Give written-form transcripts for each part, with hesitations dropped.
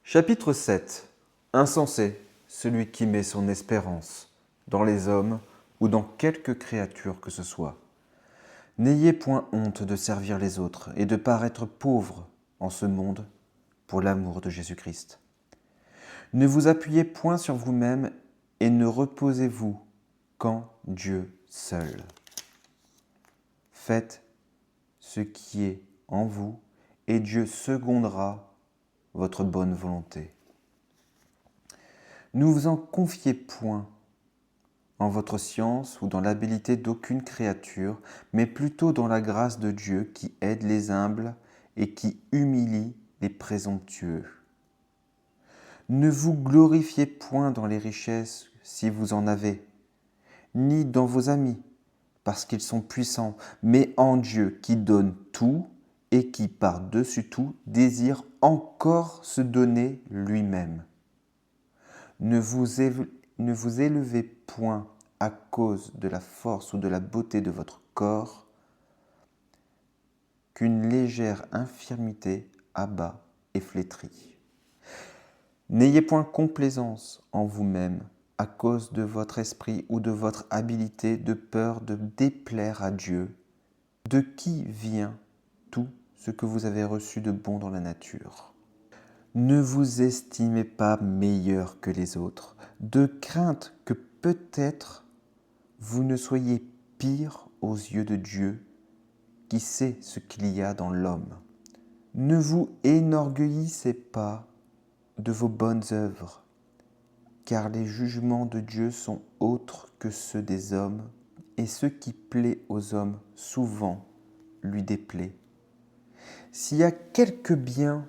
Chapitre 7. Insensé, celui qui met son espérance dans les hommes ou dans quelque créature que ce soit. N'ayez point honte de servir les autres et de paraître pauvre en ce monde pour l'amour de Jésus-Christ. Ne vous appuyez point sur vous-même et ne reposez-vous qu'en Dieu seul. Faites ce qui est en vous et Dieu secondera votre bonne volonté. Ne vous en confiez point en votre science ou dans l'habileté d'aucune créature, mais plutôt dans la grâce de Dieu qui aide les humbles et qui humilie les présomptueux. Ne vous glorifiez point dans les richesses si vous en avez, ni dans vos amis, parce qu'ils sont puissants, mais en Dieu qui donne tout et qui, par-dessus tout, désire encore se donner lui-même. Ne vous élevez point à cause de la force ou de la beauté de votre corps, qu'une légère infirmité abat et flétrit. N'ayez point complaisance en vous-même à cause de votre esprit ou de votre habileté, de peur de déplaire à Dieu, de qui vient tout ce que vous avez reçu de bon dans la nature. Ne vous estimez pas meilleur que les autres, de crainte que peut-être vous ne soyez pire aux yeux de Dieu, qui sait ce qu'il y a dans l'homme. Ne vous énorgueillissez pas de vos bonnes œuvres, car les jugements de Dieu sont autres que ceux des hommes, et ce qui plaît aux hommes souvent lui déplaît. S'il y a quelque bien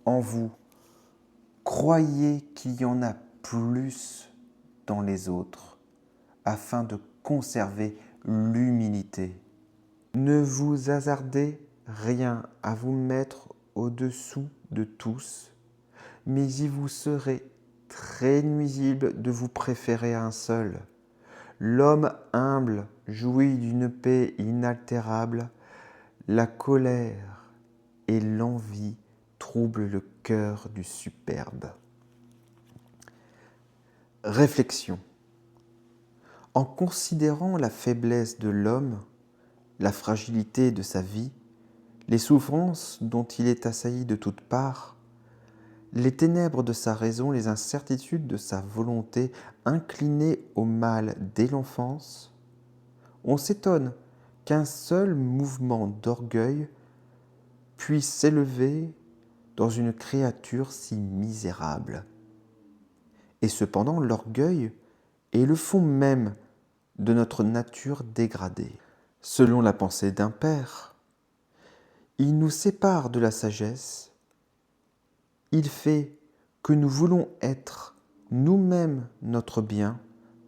en vous, croyez qu'il y en a plus dans les autres, afin de conserver l'humilité. Ne vous hasardez rien à vous mettre au-dessous de tous, mais il vous serait très nuisible de vous préférer à un seul. L'homme humble jouit d'une paix inaltérable, la colère et l'envie troublent le cœur du superbe. Réflexion. En considérant la faiblesse de l'homme, la fragilité de sa vie, les souffrances dont il est assailli de toutes parts, les ténèbres de sa raison, les incertitudes de sa volonté inclinée au mal dès l'enfance, on s'étonne qu'un seul mouvement d'orgueil puisse s'élever dans une créature si misérable. Et cependant, l'orgueil est le fond même de notre nature dégradée. Selon la pensée d'un père, il nous sépare de la sagesse, il fait que nous voulons être nous-mêmes notre bien,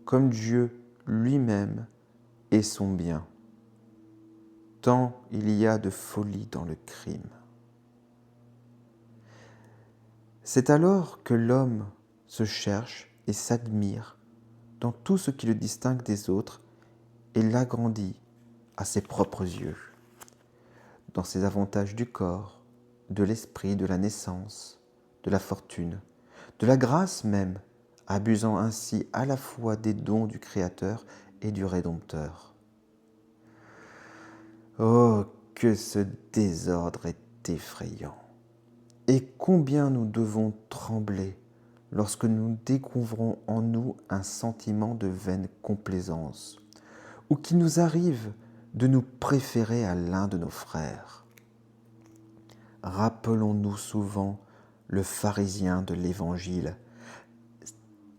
comme Dieu lui-même est son bien. Tant il y a de folie dans le crime. C'est alors que l'homme se cherche et s'admire dans tout ce qui le distingue des autres et l'agrandit à ses propres yeux, dans ses avantages du corps, de l'esprit, de la naissance, de la fortune, de la grâce même, abusant ainsi à la fois des dons du Créateur et du Rédempteur. Oh, que ce désordre est effrayant! Et combien nous devons trembler lorsque nous découvrons en nous un sentiment de vaine complaisance, ou qu'il nous arrive de nous préférer à l'un de nos frères. Rappelons-nous souvent le pharisien de l'Évangile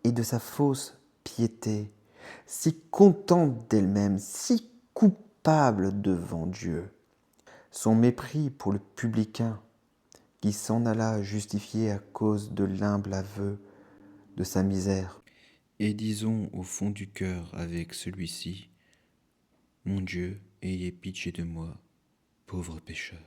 et de sa fausse piété, si contente d'elle-même, si coupable devant Dieu. Son mépris pour le publicain qui s'en alla justifier à cause de l'humble aveu de sa misère. Et disons au fond du cœur avec celui-ci, « Mon Dieu, ayez pitié de moi, pauvre pécheur. »